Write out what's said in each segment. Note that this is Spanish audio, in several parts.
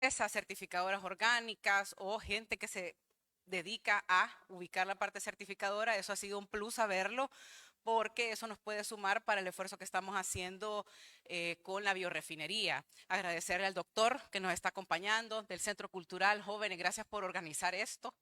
esas certificadoras orgánicas o gente que se dedica a ubicar la parte certificadora. Eso ha sido un plus saberlo, porque eso nos puede sumar para el esfuerzo que estamos haciendo con la biorefinería. Agradecerle al doctor que nos está acompañando del Centro Cultural Jóvenes, gracias por organizar esto.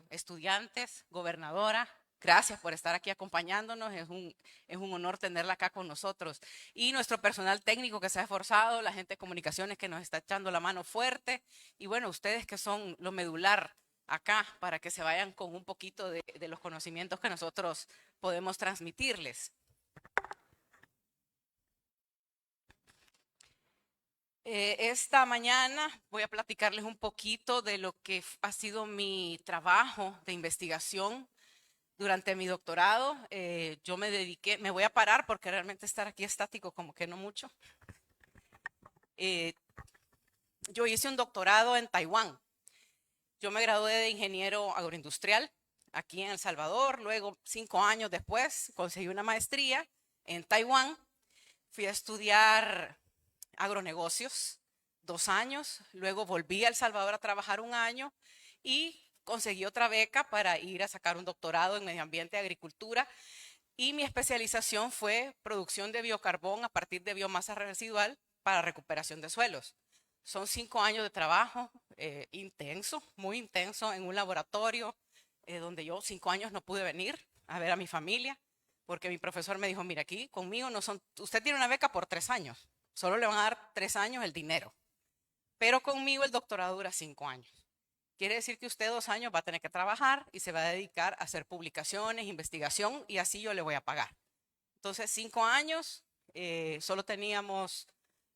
Estudiantes, gobernadora, gracias por estar aquí acompañándonos, es un honor tenerla acá con nosotros. Y nuestro personal técnico que se ha esforzado, la gente de comunicaciones que nos está echando la mano fuerte, y bueno, ustedes que son lo medular acá para que se vayan con un poquito de los conocimientos que nosotros podemos transmitirles. Esta mañana voy a platicarles un poquito de lo que ha sido mi trabajo de investigación durante mi doctorado. Yo me dediqué, me voy a parar porque realmente estar aquí estático como que no mucho. Eh, yo hice un doctorado en Taiwán. Yo me gradué de ingeniero agroindustrial aquí en El Salvador. Luego, 5 años después, conseguí una maestría en Taiwán. Fui a estudiar agronegocios 2 años. Luego volví a El Salvador a trabajar 1 año y conseguí otra beca para ir a sacar un doctorado en medio ambiente y agricultura. Y mi especialización fue producción de biocarbón a partir de biomasa residual para recuperación de suelos. Son 5 años de trabajo intenso, muy intenso, en un laboratorio donde yo 5 años no pude venir a ver a mi familia, porque mi profesor me dijo, mira, aquí conmigo no son, usted tiene una beca por 3 años, solo le van a dar 3 años el dinero, pero conmigo el doctorado dura 5 años. Quiere decir que usted 2 años va a tener que trabajar y se va a dedicar a hacer publicaciones, investigación, y así yo le voy a pagar. Entonces, 5 años, solo teníamos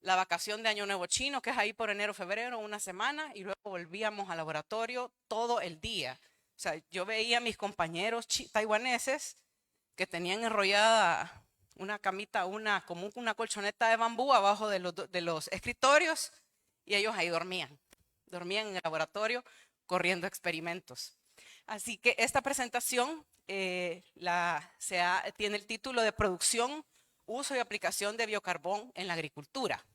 la vacación de Año Nuevo Chino, que es ahí por enero, febrero, una semana, y luego volvíamos al laboratorio todo el día. O sea, yo veía a mis compañeros taiwaneses que tenían enrollada una camita, como una colchoneta de bambú abajo de los escritorios, y ellos ahí dormían en el laboratorio corriendo experimentos. Así que esta presentación tiene el título de Producción, Uso y Aplicación de Biocarbón en la Agricultura.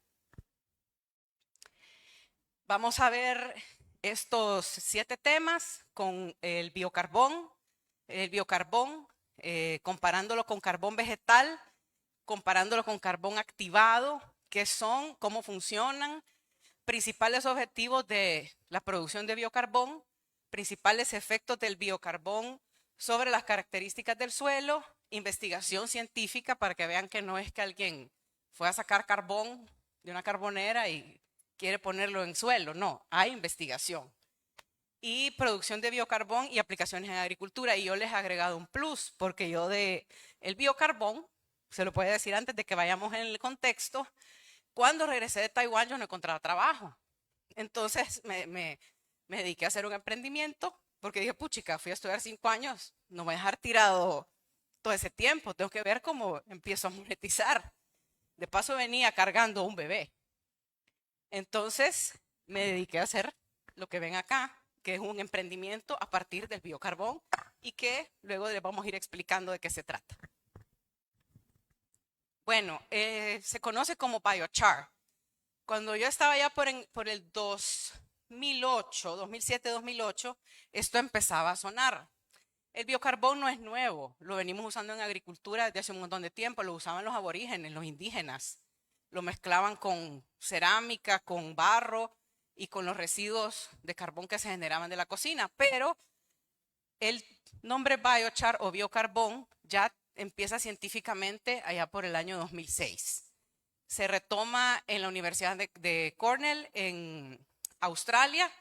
Vamos a ver estos 7 temas con el biocarbón, comparándolo con carbón vegetal, comparándolo con carbón activado, qué son, cómo funcionan, principales objetivos de la producción de biocarbón, principales efectos del biocarbón sobre las características del suelo, investigación científica para que vean que no es que alguien fue a sacar carbón de una carbonera y quiere ponerlo en suelo, no, hay investigación. Y producción de biocarbón y aplicaciones en agricultura. Y yo les he agregado un plus, porque yo el biocarbón, se lo puedo decir antes de que vayamos en el contexto, cuando regresé de Taiwán yo no encontraba trabajo. Entonces me dediqué a hacer un emprendimiento porque dije, puchica, fui a estudiar 5 años, no voy a dejar tirado todo ese tiempo, tengo que ver cómo empiezo a monetizar. De paso venía cargando un bebé. Entonces me dediqué a hacer lo que ven acá, que es un emprendimiento a partir del biocarbón y que luego les vamos a ir explicando de qué se trata. Bueno, se conoce como biochar. Cuando yo estaba ya por el 2008, 2007, 2008, esto empezaba a sonar. El biocarbón no es nuevo, lo venimos usando en agricultura desde hace un montón de tiempo, lo usaban los aborígenes, los indígenas. Lo mezclaban con cerámica, con barro y con los residuos de carbón que se generaban de la cocina. Pero el nombre biochar o biocarbón ya empieza científicamente allá por el año 2006. Se retoma en la Universidad de Cornell en Australia.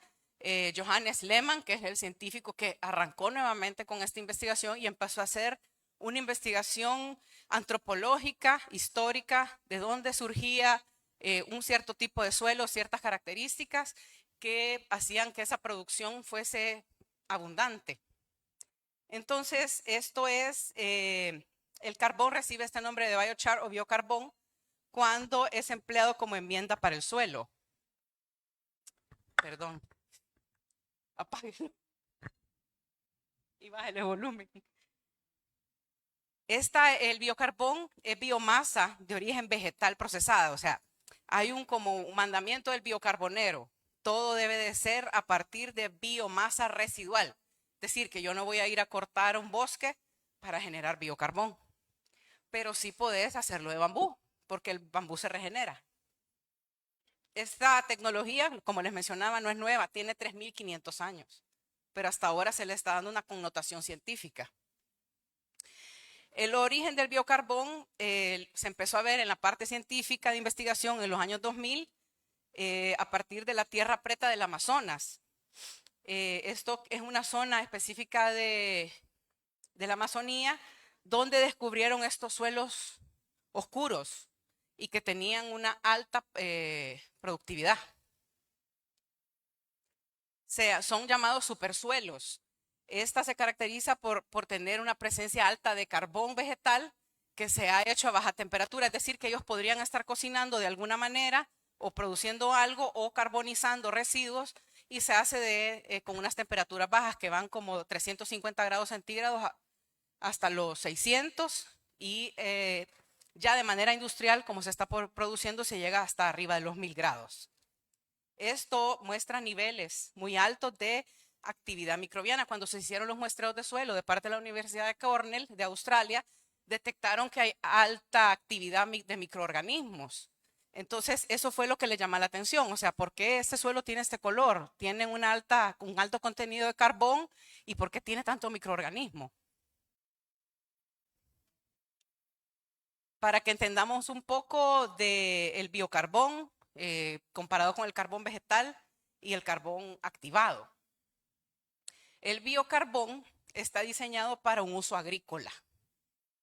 Johannes Lehmann, que es el científico que arrancó nuevamente con esta investigación y empezó a hacer una investigación antropológica, histórica, de dónde surgía un cierto tipo de suelo, ciertas características que hacían que esa producción fuese abundante. Entonces, esto es, el carbón recibe este nombre de biochar o biocarbón cuando es empleado como enmienda para el suelo. Perdón. Apáguelo y bájale el volumen. El biocarbón es biomasa de origen vegetal procesada. O sea, hay como un mandamiento del biocarbonero. todo debe de ser a partir de biomasa residual. Es decir, que yo no voy a ir a cortar un bosque para generar biocarbón, pero sí podés hacerlo de bambú, porque el bambú se regenera. Esta tecnología, como les mencionaba, no es nueva, tiene 3.500 años, pero hasta ahora se le está dando una connotación científica. El origen del biocarbón se empezó a ver en la parte científica de investigación en los años 2000 a partir de la tierra preta del Amazonas. Esto es una zona específica de la Amazonía donde descubrieron estos suelos oscuros y que tenían una alta productividad. Son llamados supersuelos. Esta se caracteriza por tener una presencia alta de carbón vegetal que se ha hecho a baja temperatura, es decir, que ellos podrían estar cocinando de alguna manera o produciendo algo o carbonizando residuos y se hace con unas temperaturas bajas que van como 350 grados centígrados hasta los 600 y ya de manera industrial, como se está produciendo, se llega hasta arriba de los 1000 grados. Esto muestra niveles muy altos de actividad microbiana. Cuando se hicieron los muestreos de suelo de parte de la Universidad de Cornell de Australia, detectaron que hay alta actividad de microorganismos. Entonces, eso fue lo que le llama la atención. O sea, ¿por qué este suelo tiene este color? Tiene un alto contenido de carbón y ¿por qué tiene tanto microorganismo? Para que entendamos un poco del biocarbón comparado con el carbón vegetal y el carbón activado. El biocarbón está diseñado para un uso agrícola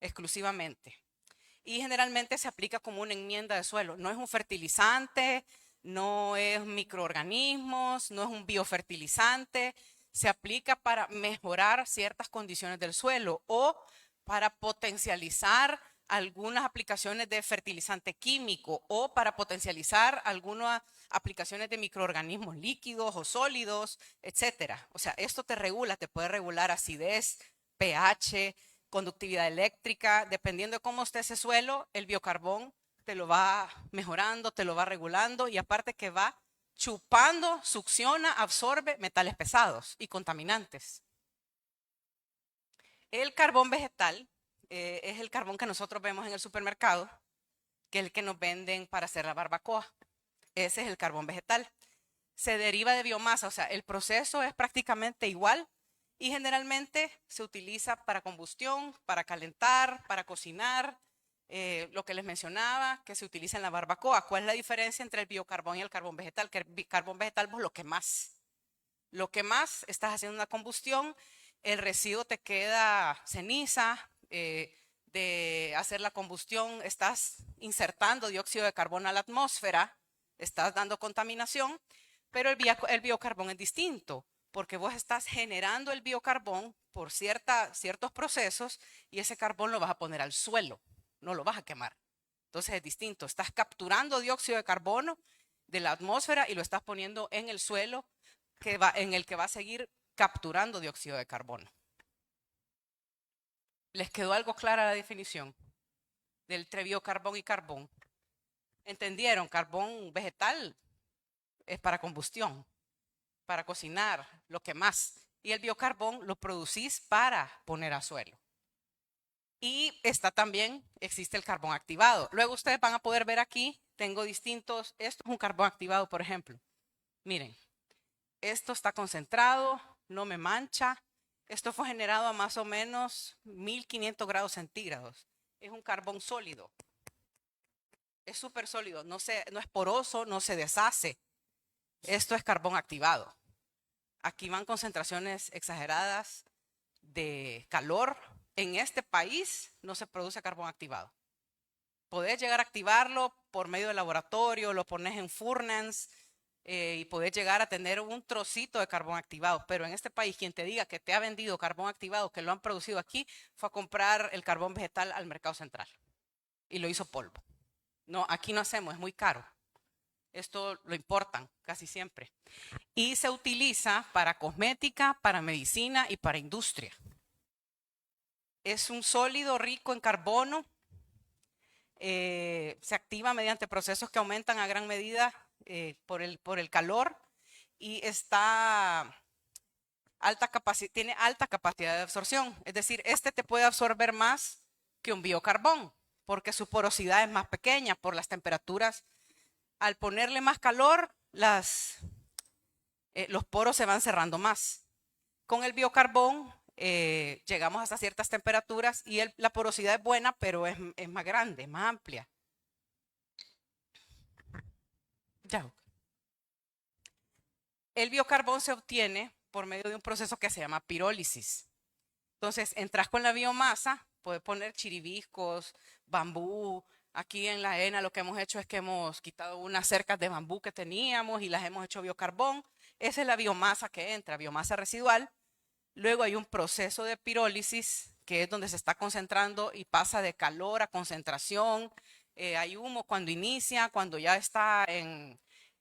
exclusivamente y generalmente se aplica como una enmienda de suelo. No es un fertilizante, no es microorganismos, no es un biofertilizante. Se aplica para mejorar ciertas condiciones del suelo o para potencializar algunas aplicaciones de fertilizante químico o para potencializar algunas aplicaciones de microorganismos líquidos o sólidos, etcétera. O sea, esto te regula, te puede regular acidez, pH, conductividad eléctrica. Dependiendo de cómo esté ese suelo, el biocarbón te lo va mejorando, te lo va regulando y aparte que va chupando, succiona, absorbe metales pesados y contaminantes. El carbón vegetal es el carbón que nosotros vemos en el supermercado, que es el que nos venden para hacer la barbacoa. Ese es el carbón vegetal. Se deriva de biomasa, o sea, el proceso es prácticamente igual y generalmente se utiliza para combustión, para calentar, para cocinar, lo que les mencionaba, que se utiliza en la barbacoa. ¿Cuál es la diferencia entre el biocarbón y el carbón vegetal? Que el carbón vegetal vos lo que más estás haciendo una combustión, el residuo te queda ceniza, de hacer la combustión estás insertando dióxido de carbono a la atmósfera, estás dando contaminación, pero el biocarbón es distinto, porque vos estás generando el biocarbón por ciertos procesos y ese carbón lo vas a poner al suelo, no lo vas a quemar. Entonces es distinto, estás capturando dióxido de carbono de la atmósfera y lo estás poniendo en el suelo en el que va a seguir capturando dióxido de carbono. ¿Les quedó algo clara la definición entre biocarbón y carbón? ¿Entendieron? Carbón vegetal es para combustión, para cocinar, lo que más. Y el biocarbón lo producís para poner a suelo. Y existe el carbón activado. Luego ustedes van a poder ver aquí, tengo distintos, esto es un carbón activado, por ejemplo. Miren, esto está concentrado, no me mancha. Esto fue generado a más o menos 1500 grados centígrados. Es un carbón sólido. Es súper sólido, no es poroso, no se deshace. Esto es carbón activado. Aquí van concentraciones exageradas de calor. En este país no se produce carbón activado. Podés llegar a activarlo por medio del laboratorio, lo pones en furnace y podés llegar a tener un trocito de carbón activado. Pero en este país, quien te diga que te ha vendido carbón activado, que lo han producido aquí, fue a comprar el carbón vegetal al mercado central y lo hizo polvo. No, aquí no hacemos, es muy caro. Esto lo importan casi siempre. Y se utiliza para cosmética, para medicina y para industria. Es un sólido rico en carbono. Se activa mediante procesos que aumentan a gran medida por el calor y tiene alta capacidad de absorción. Es decir, este te puede absorber más que un biocarbón, porque su porosidad es más pequeña por las temperaturas. Al ponerle más calor, los poros se van cerrando más. Con el biocarbón llegamos hasta ciertas temperaturas y la porosidad es buena, pero es más grande, más amplia. Ya. El biocarbón se obtiene por medio de un proceso que se llama pirólisis. Entonces, entras con la biomasa, puedes poner chiribiscos, bambú. Aquí en la ENA lo que hemos hecho es que hemos quitado unas cercas de bambú que teníamos y las hemos hecho biocarbón. Esa es la biomasa que entra, biomasa residual. Luego hay un proceso de pirólisis, que es donde se está concentrando y pasa de calor a concentración. Hay humo cuando inicia, cuando ya está en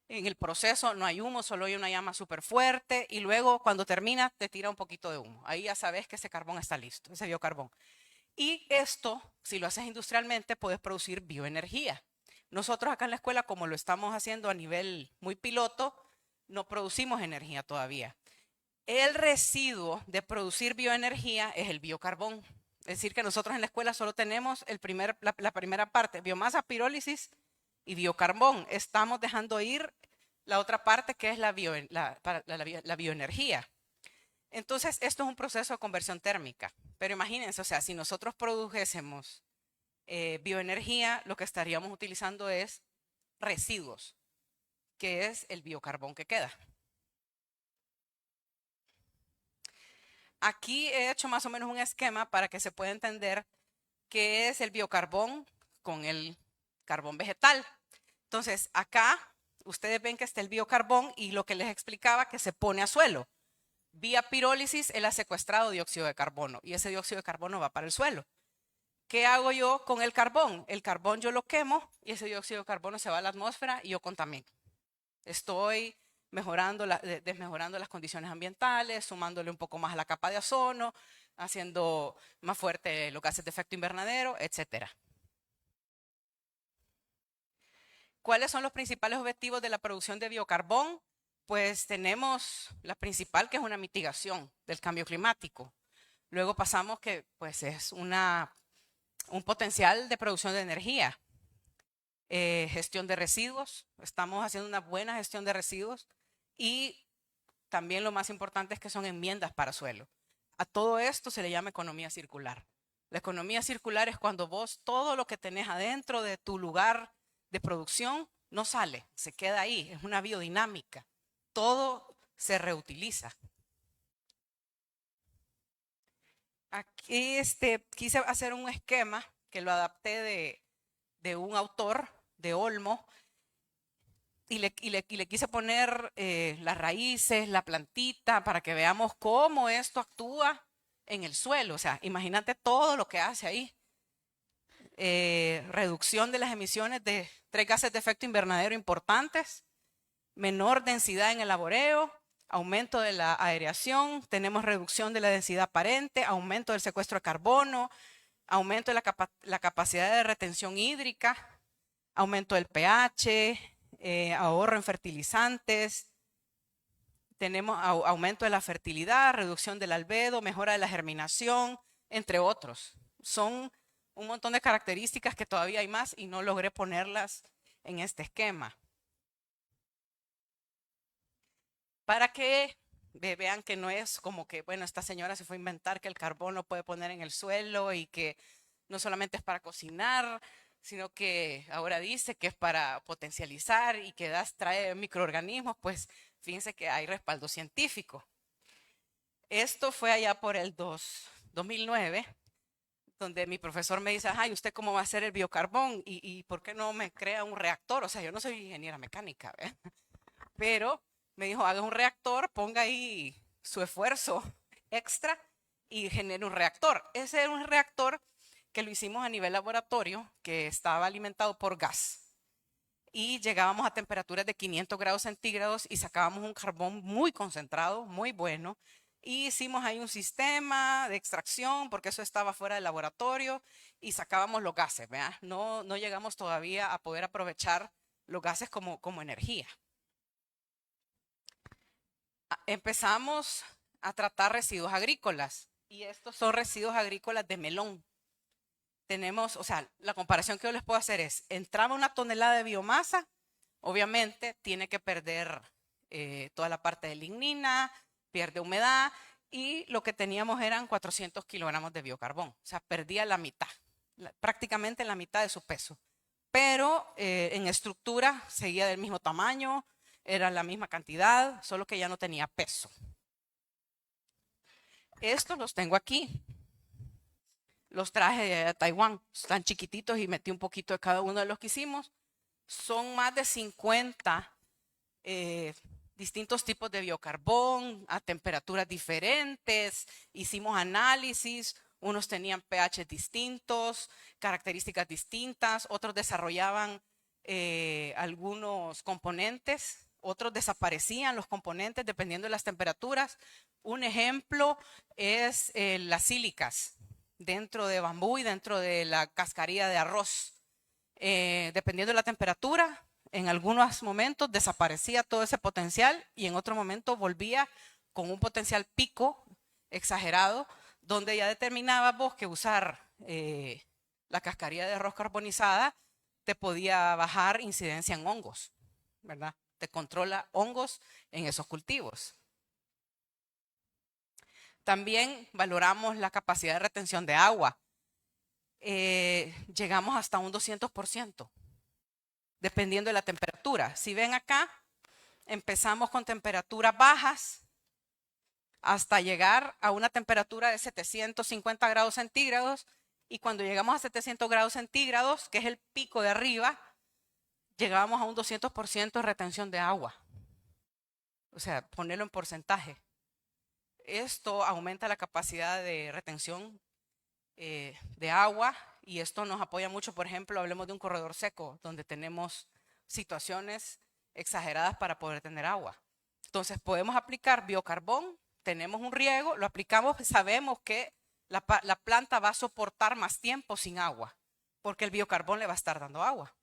el proceso no hay humo, solo hay una llama súper fuerte y luego cuando termina te tira un poquito de humo. Ahí ya sabes que ese carbón está listo, ese biocarbón. Y esto, si lo haces industrialmente, puedes producir bioenergía. Nosotros acá en la escuela, como lo estamos haciendo a nivel muy piloto, no producimos energía todavía. El residuo de producir bioenergía es el biocarbón. Es decir, que nosotros en la escuela solo tenemos la primera parte, biomasa, pirólisis y biocarbón. Estamos dejando ir la otra parte que es la bioenergía. Entonces, esto es un proceso de conversión térmica. Pero imagínense, o sea, si nosotros produjésemos bioenergía, lo que estaríamos utilizando es residuos, que es el biocarbón que queda. Aquí he hecho más o menos un esquema para que se pueda entender qué es el biocarbón con el carbón vegetal. Entonces, acá ustedes ven que está el biocarbón y lo que les explicaba que se pone a suelo. Vía pirólisis, él ha secuestrado dióxido de carbono y ese dióxido de carbono va para el suelo. ¿Qué hago yo con el carbón? El carbón yo lo quemo y ese dióxido de carbono se va a la atmósfera y yo contamino. Estoy desmejorando las condiciones ambientales, sumándole un poco más a la capa de ozono, haciendo más fuerte los gases de efecto invernadero, etc. ¿Cuáles son los principales objetivos de la producción de biocarbón? Pues tenemos la principal, que es una mitigación del cambio climático. Luego pasamos que pues es un potencial de producción de energía. Gestión de residuos, estamos haciendo una buena gestión de residuos y también lo más importante es que son enmiendas para suelo. A todo esto se le llama economía circular. La economía circular es cuando vos todo lo que tenés adentro de tu lugar de producción no sale, se queda ahí, es una biodinámica. Todo se reutiliza. Aquí quise hacer un esquema que lo adapté de un autor, de Olmo, y le quise poner las raíces, la plantita, para que veamos cómo esto actúa en el suelo. O sea, imagínate todo lo que hace ahí. Reducción de las emisiones de 3 gases de efecto invernadero importantes, menor densidad en el laboreo, aumento de la aireación, tenemos reducción de la densidad aparente, aumento del secuestro de carbono, aumento de la capacidad de retención hídrica, aumento del pH, ahorro en fertilizantes, tenemos aumento de la fertilidad, reducción del albedo, mejora de la germinación, entre otros. Son un montón de características que todavía hay más y no logré ponerlas en este esquema. Para que vean que no es como que, bueno, esta señora se fue a inventar que el carbón lo puede poner en el suelo y que no solamente es para cocinar, sino que ahora dice que es para potencializar y que trae microorganismos, pues fíjense que hay respaldo científico. Esto fue allá por el 2009, donde mi profesor me dice, ay, ¿usted cómo va a hacer el biocarbón? ¿Y por qué no me crea un reactor? O sea, yo no soy ingeniera mecánica, ¿ve? Pero me dijo, haga un reactor, ponga ahí su esfuerzo extra y genere un reactor. Ese era un reactor que lo hicimos a nivel laboratorio, que estaba alimentado por gas. Y llegábamos a temperaturas de 500 grados centígrados y sacábamos un carbón muy concentrado, muy bueno. Y hicimos ahí un sistema de extracción, porque eso estaba fuera del laboratorio, y sacábamos los gases, ¿verdad? No llegamos todavía a poder aprovechar los gases como energía. empezamos a tratar residuos agrícolas y estos son residuos agrícolas de melón. Tenemos, o sea, la comparación que yo les puedo hacer es, entraba una tonelada de biomasa, obviamente tiene que perder toda la parte de lignina, pierde humedad y lo que teníamos eran 400 kilogramos de biocarbón, o sea, perdía la mitad, prácticamente la mitad de su peso. Pero en estructura seguía del mismo tamaño, era la misma cantidad, solo que ya no tenía peso. Estos los tengo aquí. Los traje de Taiwán, están chiquititos y metí un poquito de cada uno de los que hicimos. Son más de 50 distintos tipos de biocarbón a temperaturas diferentes. Hicimos análisis, unos tenían pH distintos, características distintas, otros desarrollaban algunos componentes, otros desaparecían los componentes dependiendo de las temperaturas. Un ejemplo es las sílicas dentro de bambú y dentro de la cascarilla de arroz. Dependiendo de la temperatura, en algunos momentos desaparecía todo ese potencial y en otro momento volvía con un potencial pico exagerado, donde ya determinabas vos que usar la cascarilla de arroz carbonizada te podía bajar incidencia en hongos, ¿verdad? Te controla hongos en esos cultivos. También valoramos la capacidad de retención de agua. Llegamos hasta un 200%, dependiendo de la temperatura. Si ven acá, empezamos con temperaturas bajas hasta llegar a una temperatura de 750 grados centígrados. Y cuando llegamos a 700 grados centígrados, que es el pico de arriba, llegábamos a un 200% de retención de agua. O sea, ponerlo en porcentaje. Esto aumenta la capacidad de retención de agua y esto nos apoya mucho. Por ejemplo, hablemos de un corredor seco donde tenemos situaciones exageradas para poder tener agua. Entonces podemos aplicar biocarbón, tenemos un riego, lo aplicamos, sabemos que la planta va a soportar más tiempo sin agua porque el biocarbón le va a estar dando agua.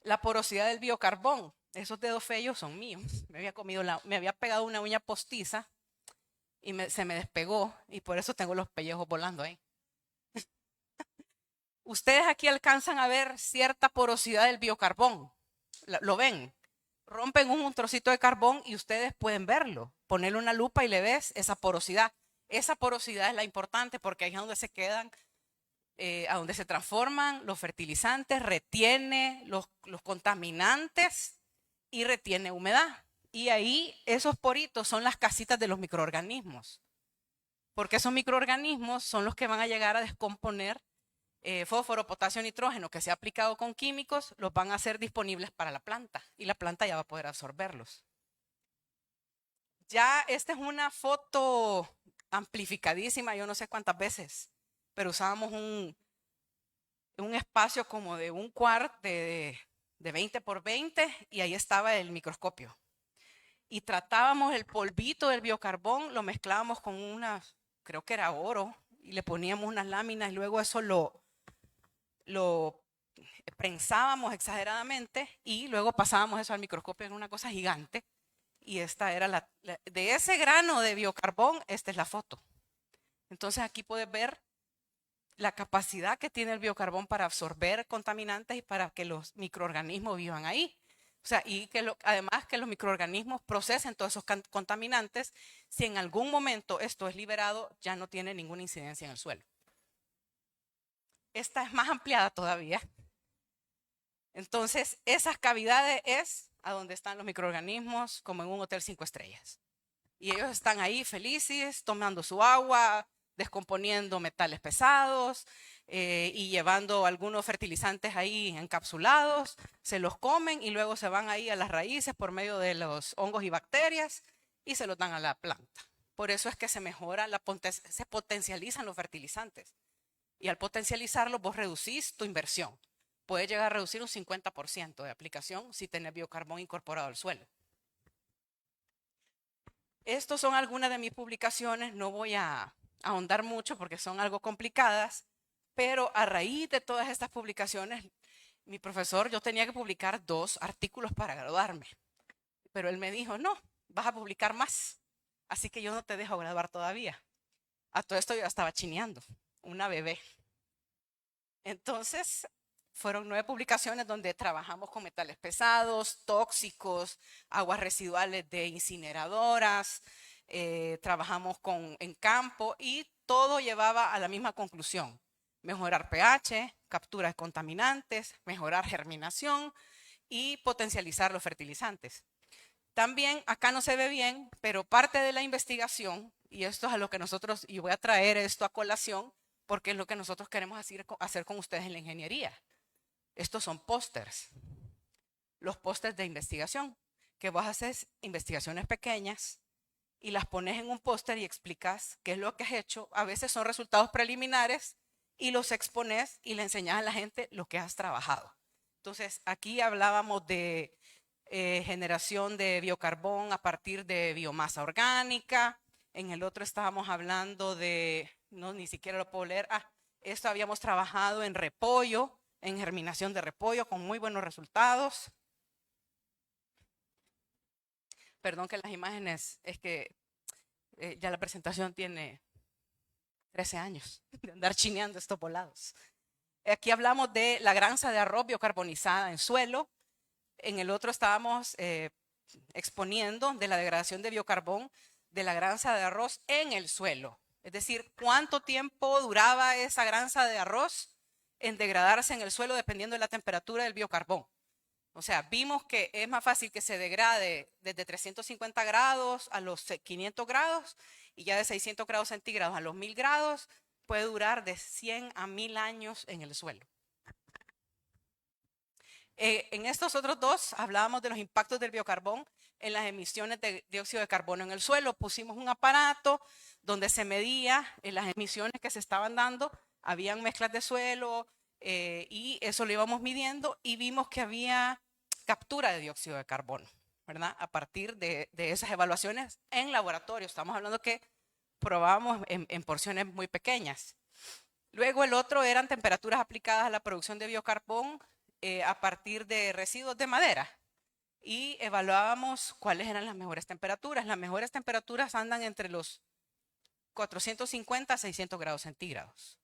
La porosidad del biocarbón, esos dedos feos son míos. Me había pegado una uña postiza y se me despegó y por eso tengo los pellejos volando ahí. Ustedes aquí alcanzan a ver cierta porosidad del biocarbón. ¿Lo ven? Rompen un trocito de carbón y ustedes pueden verlo. Ponerle una lupa y le ves esa porosidad. Esa porosidad es la importante porque ahí es donde se quedan, a donde se transforman los fertilizantes, retiene los contaminantes y retiene humedad. Y ahí esos poritos son las casitas de los microorganismos, porque esos microorganismos son los que van a llegar a descomponer fósforo, potasio, nitrógeno que se ha aplicado con químicos, los van a hacer disponibles para la planta y la planta ya va a poder absorberlos. Ya esta es una foto amplificadísima, yo no sé cuántas veces, pero usábamos un espacio como de un cuart de 20 por 20 y ahí estaba el microscopio. Y tratábamos el polvito del biocarbón, lo mezclábamos con creo que era oro, y le poníamos unas láminas y luego eso lo prensábamos exageradamente y luego pasábamos eso al microscopio en una cosa gigante. Y esta era de ese grano de biocarbón, esta es la foto. Entonces aquí puedes ver la capacidad que tiene el biocarbón para absorber contaminantes y para que los microorganismos vivan ahí. O sea, y que además que los microorganismos procesen todos esos contaminantes, si en algún momento esto es liberado, ya no tiene ninguna incidencia en el suelo. Esta es más ampliada todavía. Entonces, esas cavidades es a donde están los microorganismos, como en un hotel 5 estrellas. Y ellos están ahí felices, tomando su agua, descomponiendo metales pesados y llevando algunos fertilizantes ahí encapsulados, se los comen y luego se van ahí a las raíces por medio de los hongos y bacterias y se los dan a la planta. Por eso es que se mejora, se potencializan los fertilizantes. Y al potencializarlos vos reducís tu inversión. Puedes llegar a reducir un 50% de aplicación si tenés biocarbón incorporado al suelo. Estas son algunas de mis publicaciones, no voy a ahondar mucho porque son algo complicadas, pero a raíz de todas estas publicaciones, mi profesor, yo tenía que publicar 2 artículos para graduarme, pero él me dijo, no, vas a publicar más, así que yo no te dejo graduar todavía. A todo esto yo ya estaba chineando, una bebé. Entonces, fueron 9 publicaciones donde trabajamos con metales pesados, tóxicos, aguas residuales de incineradoras, trabajamos en campo y todo llevaba a la misma conclusión: mejorar pH, captura de contaminantes, mejorar germinación y potencializar los fertilizantes. También acá no se ve bien, pero parte de la investigación, y esto es a lo que nosotros, y voy a traer esto a colación, porque es lo que nosotros queremos hacer con ustedes en la ingeniería. Estos son pósters, los pósters de investigación, que vos haces investigaciones pequeñas y las pones en un póster y explicas qué es lo que has hecho. A veces son resultados preliminares y los expones y le enseñas a la gente lo que has trabajado. Entonces, aquí hablábamos de generación de biocarbón a partir de biomasa orgánica. En el otro estábamos hablando de, no, ni siquiera lo puedo leer. Esto habíamos trabajado en repollo, en germinación de repollo con muy buenos resultados. Perdón que las imágenes, es que ya la presentación tiene 13 años de andar chineando estos volados. Aquí hablamos de la granza de arroz biocarbonizada en suelo. En el otro estábamos exponiendo de la degradación de biocarbón de la granza de arroz en el suelo. Es decir, cuánto tiempo duraba esa granza de arroz en degradarse en el suelo dependiendo de la temperatura del biocarbón. O sea, vimos que es más fácil que se degrade desde 350 grados a los 500 grados y ya de 600 grados centígrados a los 1000 grados puede durar de 100 a 1000 años en el suelo. En estos otros dos hablábamos de los impactos del biocarbón en las emisiones de dióxido de carbono en el suelo. Pusimos un aparato donde se medía las emisiones que se estaban dando. Habían mezclas de suelo y eso lo íbamos midiendo y vimos que había captura de dióxido de carbono, ¿verdad? A partir de esas evaluaciones en laboratorio. Estamos hablando que probábamos en porciones muy pequeñas. Luego el otro eran temperaturas aplicadas a la producción de biocarbón a partir de residuos de madera y evaluábamos cuáles eran las mejores temperaturas. Las mejores temperaturas andan entre los 450 a 600 grados centígrados.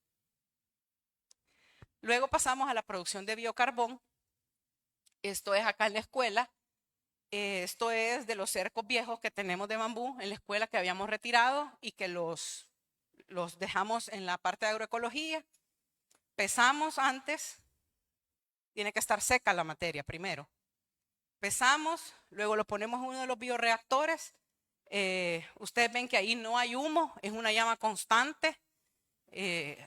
Luego pasamos a la producción de biocarbón. Esto es acá en la escuela. Esto es de los cercos viejos que tenemos de bambú en la escuela que habíamos retirado y que los dejamos en la parte de agroecología. Pesamos antes. Tiene que estar seca la materia primero. Pesamos, luego lo ponemos en uno de los bioreactores. Ustedes ven que ahí no hay humo, es una llama constante.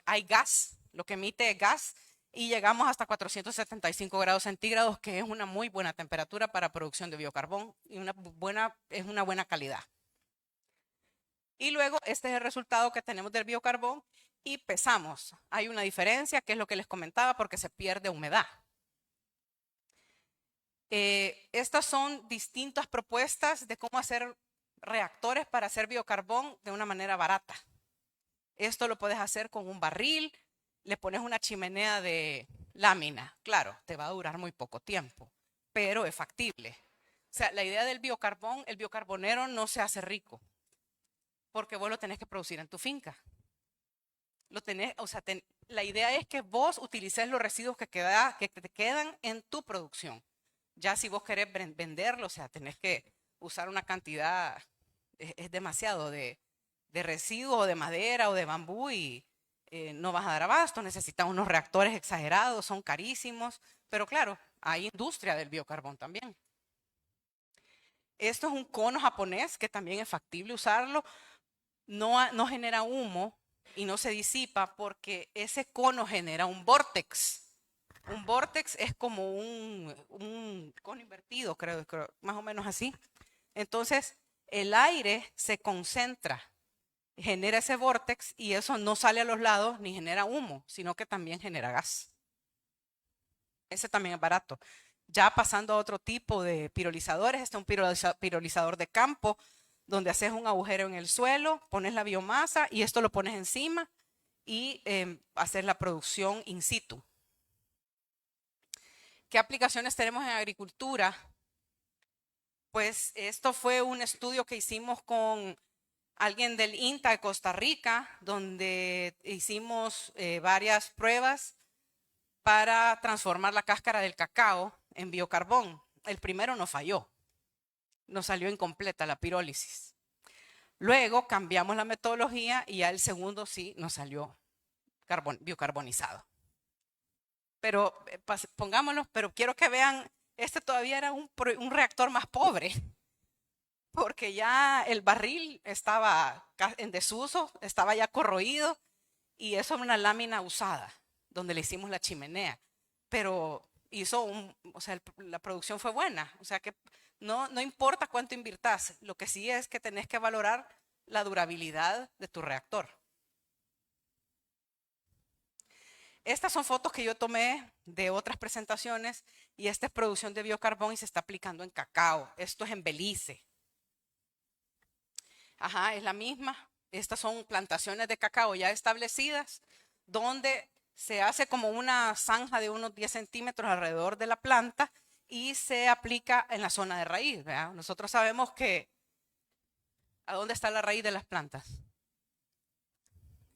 Hay gas, lo que emite es gas. Y llegamos hasta 475 grados centígrados, que es una muy buena temperatura para producción de biocarbón y es una buena calidad. Y luego este es el resultado que tenemos del biocarbón y pesamos. Hay una diferencia, que es lo que les comentaba, porque se pierde humedad. Estas son distintas propuestas de cómo hacer reactores para hacer biocarbón de una manera barata. Esto lo puedes hacer con un barril, le pones una chimenea de lámina. Claro, te va a durar muy poco tiempo, pero es factible. O sea, la idea del biocarbón, el biocarbonero no se hace rico, porque vos lo tenés que producir en tu finca. La idea es que vos utilices los residuos que te quedan en tu producción. Ya si vos querés venderlo, o sea, tenés que usar una cantidad, es demasiado de residuo de madera o de bambú y no vas a dar abasto, necesitas unos reactores exagerados, son carísimos, pero claro, hay industria del biocarbón también. Esto es un cono japonés que también es factible usarlo, no genera humo y no se disipa porque ese cono genera un vórtex. Un vórtex es como un cono invertido, creo, más o menos así. Entonces, el aire se concentra, genera ese vórtex y eso no sale a los lados ni genera humo, sino que también genera gas. Ese también es barato. Ya pasando a otro tipo de pirolizadores, este es un pirolizador de campo, donde haces un agujero en el suelo, pones la biomasa y esto lo pones encima y haces la producción in situ. ¿Qué aplicaciones tenemos en agricultura? Pues esto fue un estudio que hicimos con alguien del INTA de Costa Rica, donde hicimos varias pruebas para transformar la cáscara del cacao en biocarbón. El primero no falló, nos salió incompleta la pirólisis. Luego cambiamos la metodología y ya el segundo sí nos salió biocarbonizado. Pero pongámoslo, pero quiero que vean, este todavía era un reactor más pobre, porque ya el barril estaba en desuso, estaba ya corroído y eso era una lámina usada, donde le hicimos la chimenea. Pero o sea, la producción fue buena, o sea que no importa cuánto invirtas, lo que sí es que tenés que valorar la durabilidad de tu reactor. Estas son fotos que yo tomé de otras presentaciones y esta es producción de biocarbón y se está aplicando en cacao. Esto es en Belice. Ajá, es la misma. Estas son plantaciones de cacao ya establecidas donde se hace como una zanja de unos 10 centímetros alrededor de la planta y se aplica en la zona de raíz, ¿verdad? Nosotros sabemos que ¿a dónde está la raíz de las plantas?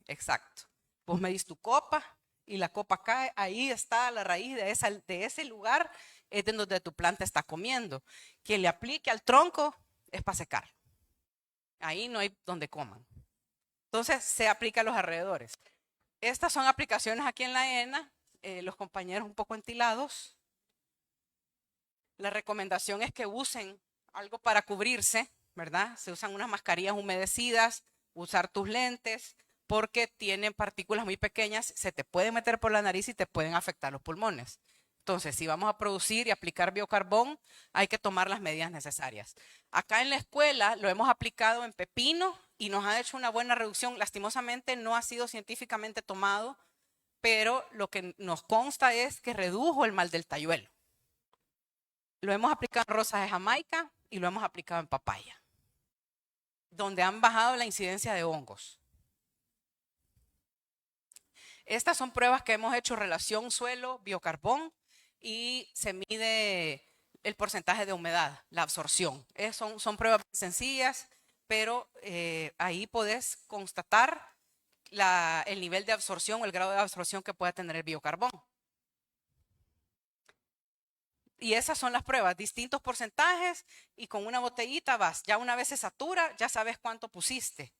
Exacto. Vos medís tu copa y la copa cae, ahí está la raíz de ese lugar, es de donde tu planta está comiendo. Quien le aplique al tronco es para secar. Ahí no hay donde coman. Entonces se aplica a los alrededores. Estas son aplicaciones aquí en la ENA, los compañeros un poco entilados. La recomendación es que usen algo para cubrirse, ¿verdad? Se usan unas mascarillas humedecidas, usar tus lentes, porque tienen partículas muy pequeñas, se te pueden meter por la nariz y te pueden afectar los pulmones. Entonces, si vamos a producir y aplicar biocarbón, hay que tomar las medidas necesarias. Acá en la escuela lo hemos aplicado en pepino y nos ha hecho una buena reducción. Lastimosamente no ha sido científicamente tomado, pero lo que nos consta es que redujo el mal del tayuelo. Lo hemos aplicado en rosas de Jamaica y lo hemos aplicado en papaya, donde han bajado la incidencia de hongos. Estas son pruebas que hemos hecho relación suelo-biocarbón y se mide el porcentaje de humedad, la absorción. Son pruebas sencillas, pero ahí podés constatar el nivel de absorción o el grado de absorción que pueda tener el biocarbón. Y esas son las pruebas, distintos porcentajes y con una botellita vas. Ya una vez se satura, ya sabes cuánto pusiste,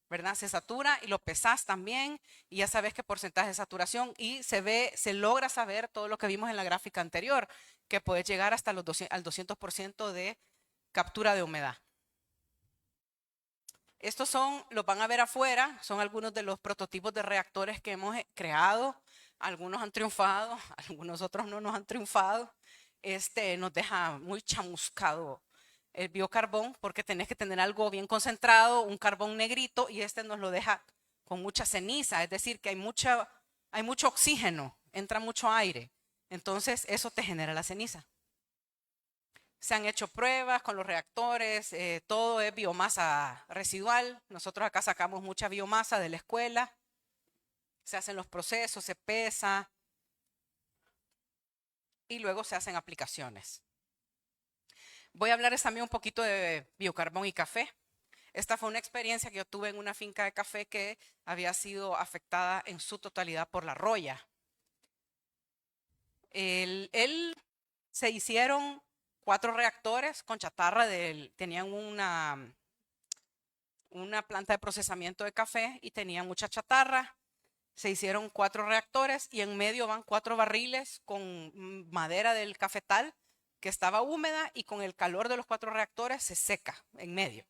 ¿verdad? Se satura y lo pesas también y ya sabes qué porcentaje de saturación y se logra saber todo lo que vimos en la gráfica anterior, que puedes llegar hasta al 200% de captura de humedad. Estos los van a ver afuera, son algunos de los prototipos de reactores que hemos creado. Algunos han triunfado, algunos otros no nos han triunfado. Nos deja muy chamuscado el biocarbón porque tenés que tener algo bien concentrado, un carbón negrito, y nos lo deja con mucha ceniza, es decir, que hay mucho oxígeno, entra mucho aire, entonces eso te genera la ceniza. Se han hecho pruebas con los reactores, todo es biomasa residual. Nosotros acá sacamos mucha biomasa de la escuela, se hacen los procesos, se pesa y luego se hacen aplicaciones. Voy a hablarles también un poquito de biocarbón y café. Esta fue una experiencia que yo tuve en una finca de café que había sido afectada en su totalidad por la roya. Se hicieron 4 reactores con chatarra, tenían una planta de procesamiento de café y tenían mucha chatarra. Se hicieron 4 reactores y en medio van 4 barriles con madera del cafetal que estaba húmeda y con el calor de los 4 reactores se seca en medio.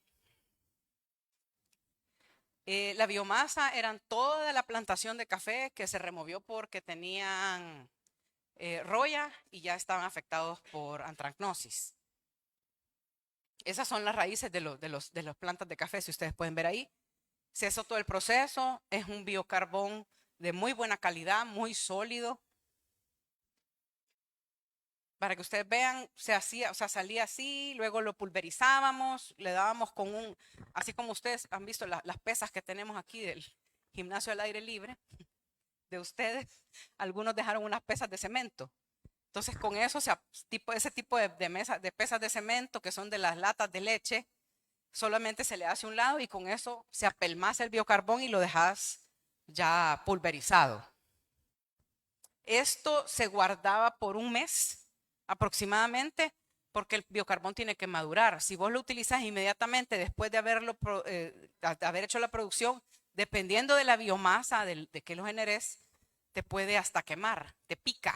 La biomasa eran toda la plantación de café que se removió porque tenían roya y ya estaban afectados por antracnosis. Esas son las raíces de las plantas de café, si ustedes pueden ver ahí. Se hizo todo el proceso, es un biocarbón de muy buena calidad, muy sólido. Para que ustedes vean, salía así, luego lo pulverizábamos, le dábamos así como ustedes han visto las pesas que tenemos aquí del gimnasio al aire libre de ustedes, algunos dejaron unas pesas de cemento. Entonces con eso, ese tipo de pesas de cemento que son de las latas de leche, solamente se le hace un lado y con eso se apelmaza el biocarbón y lo dejas ya pulverizado. Esto se guardaba por un mes aproximadamente porque el biocarbón tiene que madurar. Si vos lo utilizas inmediatamente después de haber hecho la producción, dependiendo de la biomasa de que lo generes, te puede hasta quemar, te pica,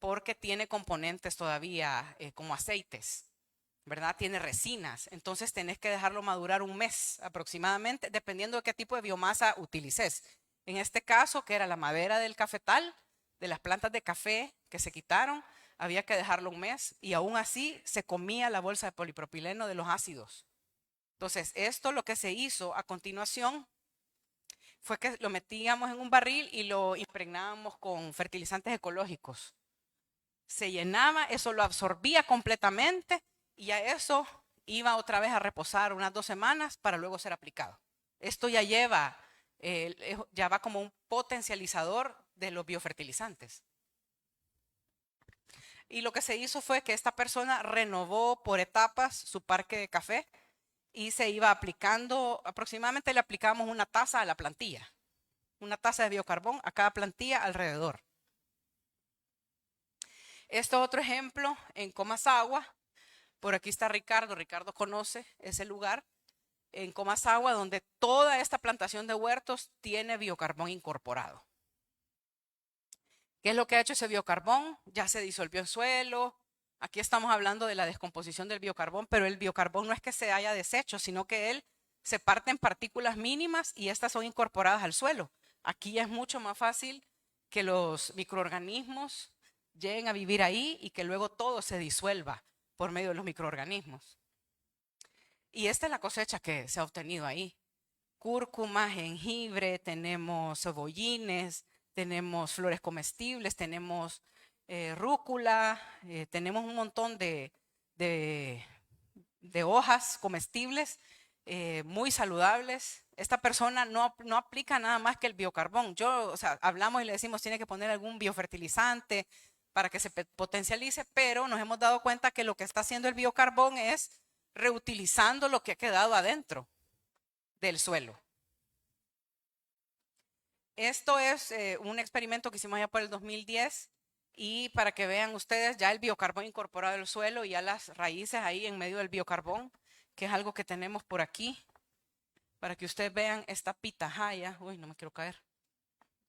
porque tiene componentes todavía como aceites, ¿verdad? Tiene resinas. Entonces tenés que dejarlo madurar un mes aproximadamente, dependiendo de qué tipo de biomasa utilices. En este caso, que era la madera del cafetal, de las plantas de café que se quitaron, había que dejarlo un mes y aún así se comía la bolsa de polipropileno de los ácidos. Entonces, esto lo que se hizo a continuación fue que lo metíamos en un barril y lo impregnábamos con fertilizantes ecológicos. Se llenaba, eso lo absorbía completamente y a eso iba otra vez a reposar unas 2 semanas para luego ser aplicado. Esto ya va como un potencializador de los biofertilizantes. Y lo que se hizo fue que esta persona renovó por etapas su parque de café y se iba aplicando, aproximadamente le aplicábamos una taza a la plantilla, una taza de biocarbón a cada plantilla alrededor. Esto otro ejemplo en Comasagua. Por aquí está Ricardo. Ricardo conoce ese lugar en Comasagua donde toda esta plantación de huertos tiene biocarbón incorporado. ¿Qué es lo que ha hecho ese biocarbón? Ya se disolvió en suelo. Aquí estamos hablando de la descomposición del biocarbón, pero el biocarbón no es que se haya deshecho, sino que él se parte en partículas mínimas y estas son incorporadas al suelo. Aquí ya es mucho más fácil que los microorganismos lleguen a vivir ahí y que luego todo se disuelva por medio de los microorganismos. Y esta es la cosecha que se ha obtenido ahí. Cúrcuma, jengibre, tenemos cebollines, tenemos flores comestibles, tenemos rúcula, tenemos un montón de hojas comestibles muy saludables. Esta persona no aplica nada más que el biocarbón. Hablamos y le decimos tiene que poner algún biofertilizante para que se potencialice, pero nos hemos dado cuenta que lo que está haciendo el biocarbón es reutilizando lo que ha quedado adentro del suelo. Esto es un experimento que hicimos ya por el 2010 y para que vean ustedes ya el biocarbón incorporado al suelo y ya las raíces ahí en medio del biocarbón, que es algo que tenemos por aquí, para que ustedes vean esta pitahaya. Uy, no me quiero caer.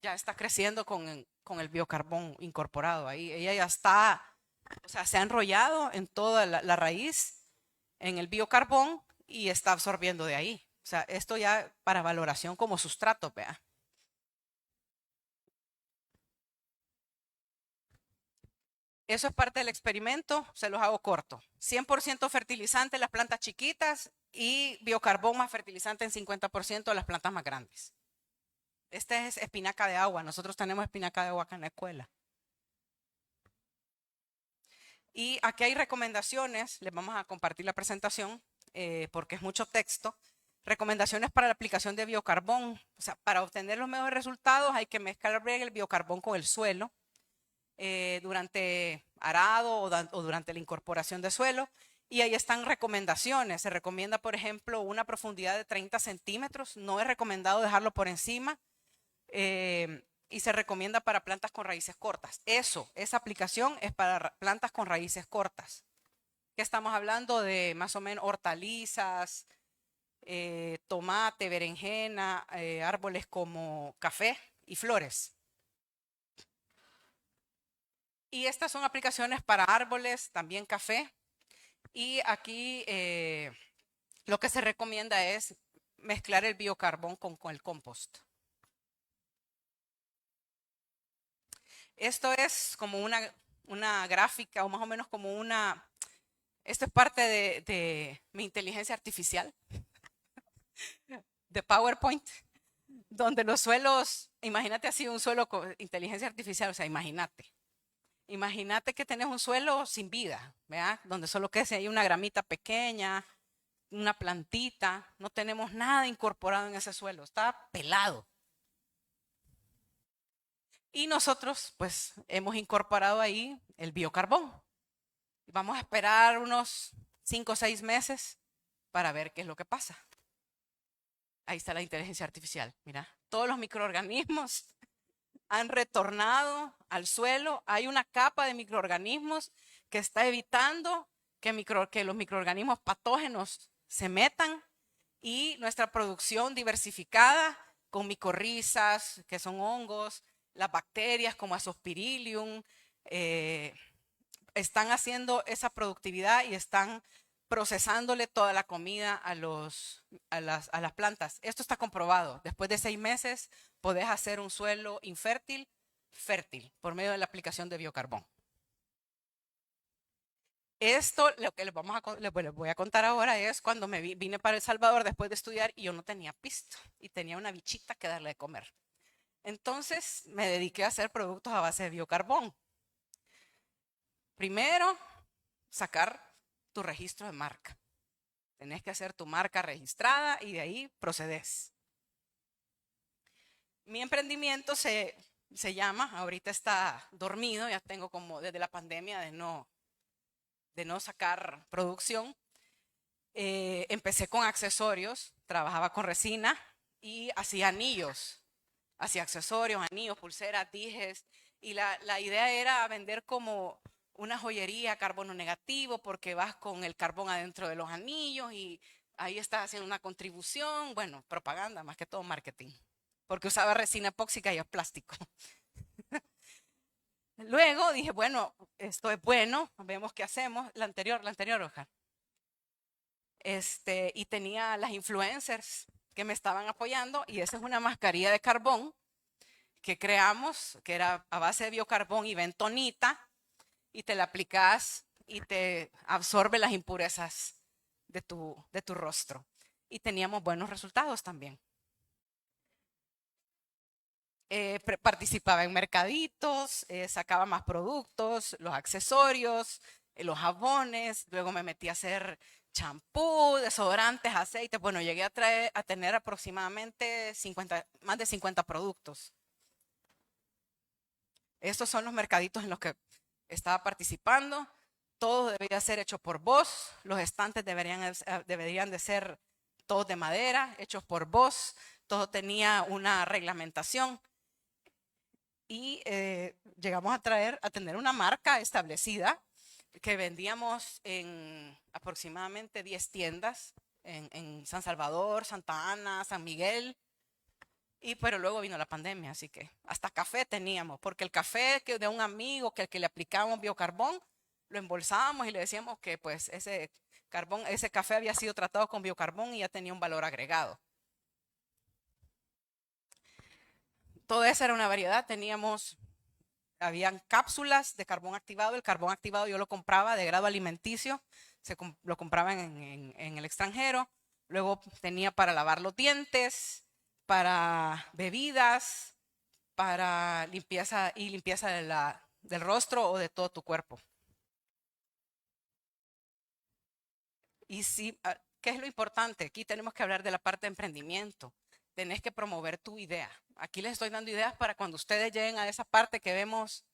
Ya está creciendo con el biocarbón incorporado ahí. Ella ya está, o sea, se ha enrollado en toda la raíz, en el biocarbón y está absorbiendo de ahí. O sea, esto ya para valoración como sustrato, vea. Eso es parte del experimento, se los hago corto. 100% fertilizante en las plantas chiquitas y biocarbón más fertilizante en 50% de las plantas más grandes. Este es espinaca de agua. Nosotros tenemos espinaca de agua acá en la escuela. Y aquí hay recomendaciones. Les vamos a compartir la presentación porque es mucho texto. Recomendaciones para la aplicación de biocarbón. O sea, para obtener los mejores resultados hay que mezclar bien el biocarbón con el suelo durante arado o durante la incorporación de suelo. Y ahí están recomendaciones. Se recomienda, por ejemplo, una profundidad de 30 centímetros. No es recomendado dejarlo por encima. Y se recomienda para plantas con raíces cortas. Esa aplicación es para plantas con raíces cortas. Que estamos hablando de más o menos hortalizas, tomate, berenjena, árboles como café y flores. Y estas son aplicaciones para árboles, también café. Y aquí lo que se recomienda es mezclar el biocarbón con el compost. Esto es como una gráfica o más o menos como esto es parte de mi inteligencia artificial, de PowerPoint, donde los suelos, imagínate así un suelo con inteligencia artificial, o sea, imagínate que tenés un suelo sin vida, ¿verdad? Donde solo que hay una gramita pequeña, una plantita, no tenemos nada incorporado en ese suelo, está pelado. Y nosotros pues hemos incorporado ahí el biocarbón. Vamos a esperar unos 5 o 6 meses para ver qué es lo que pasa. Ahí está la inteligencia artificial. Mira, todos los microorganismos han retornado al suelo. Hay una capa de microorganismos que está evitando que los microorganismos patógenos se metan, y nuestra producción diversificada con micorrizas, que son hongos, las bacterias como Azospirillum, están haciendo esa productividad y están procesándole toda la comida a las plantas. Esto está comprobado. Después de 6 meses podés hacer un suelo infértil fértil por medio de la aplicación de biocarbón. Esto, lo que les voy a contar ahora, es cuando vine para El Salvador después de estudiar y yo no tenía pisto y tenía una bichita que darle de comer. Entonces me dediqué a hacer productos a base de biocarbón. Primero, sacar tu registro de marca. Tenés que hacer tu marca registrada y de ahí procedes. Mi emprendimiento se llama, ahorita está dormido, ya tengo como desde la pandemia de no sacar producción. Empecé con accesorios, trabajaba con resina y hacía anillos, hacía accesorios, anillos, pulseras, dijes, y la idea era vender como una joyería carbono negativo, porque vas con el carbón adentro de los anillos y ahí estás haciendo una contribución, bueno, propaganda, más que todo marketing, porque usaba resina epóxica y es plástico. Luego dije, bueno, esto es bueno, vemos qué hacemos. La anterior, Oscar. Y tenía las influencers que me estaban apoyando, y esa es una mascarilla de carbón que creamos, que era a base de biocarbón y bentonita, y te la aplicas y te absorbe las impurezas de tu rostro. Y teníamos buenos resultados también. Participaba en mercaditos, sacaba más productos, los accesorios, los jabones, luego me metí a hacer champú, desodorantes, aceites. Bueno, llegué a tener aproximadamente más de 50 productos. Estos son los mercaditos en los que estaba participando. Todo debería ser hecho por vos. Los estantes deberían de ser todos de madera, hechos por vos. Todo tenía una reglamentación. Y llegamos a tener una marca establecida que vendíamos en aproximadamente 10 tiendas en San Salvador, Santa Ana, San Miguel. Pero luego vino la pandemia, así que hasta café teníamos, porque el café de un amigo que le aplicábamos biocarbón, lo embolsábamos y le decíamos que pues ese café había sido tratado con biocarbón y ya tenía un valor agregado. Todo eso era una variedad. Habían cápsulas de carbón activado. El carbón activado yo lo compraba de grado alimenticio, lo compraba en el extranjero. Luego tenía para lavar los dientes, para bebidas, para limpieza del rostro o de todo tu cuerpo. Y sí, ¿qué es lo importante? Aquí tenemos que hablar de la parte de emprendimiento. Tenés que promover tu idea. Aquí les estoy dando ideas para cuando ustedes lleguen a esa parte que vemos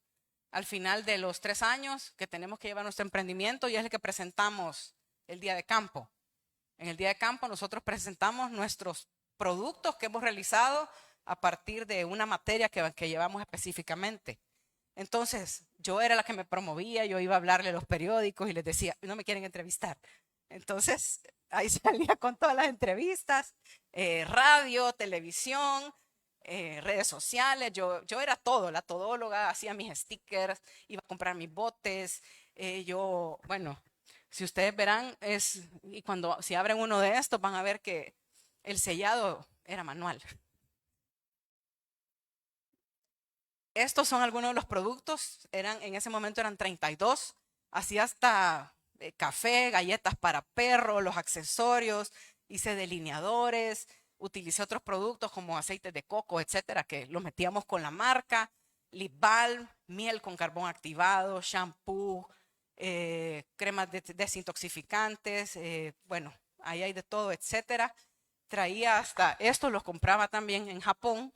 al final de los 3 años, que tenemos que llevar nuestro emprendimiento, y es el que presentamos el día de campo. En el día de campo nosotros presentamos nuestros productos que hemos realizado a partir de una materia que llevamos específicamente. Entonces, yo era la que me promovía, yo iba a hablarle a los periódicos y les decía, no me quieren entrevistar. Entonces, ahí salía con todas las entrevistas, radio, televisión, redes sociales. Yo era todo, la todóloga, hacía mis stickers, iba a comprar mis botes. Bueno, si ustedes verán, si abren uno de estos, van a ver que el sellado era manual. Estos son algunos de los productos. En ese momento eran 32. Hacía hasta café, galletas para perros, los accesorios, hice delineadores, utilicé otros productos como aceites de coco, etcétera, que los metíamos con la marca, lip balm, miel con carbón activado, shampoo, cremas desintoxicantes, bueno, ahí hay de todo, etcétera. Traía hasta estos, los compraba también en Japón,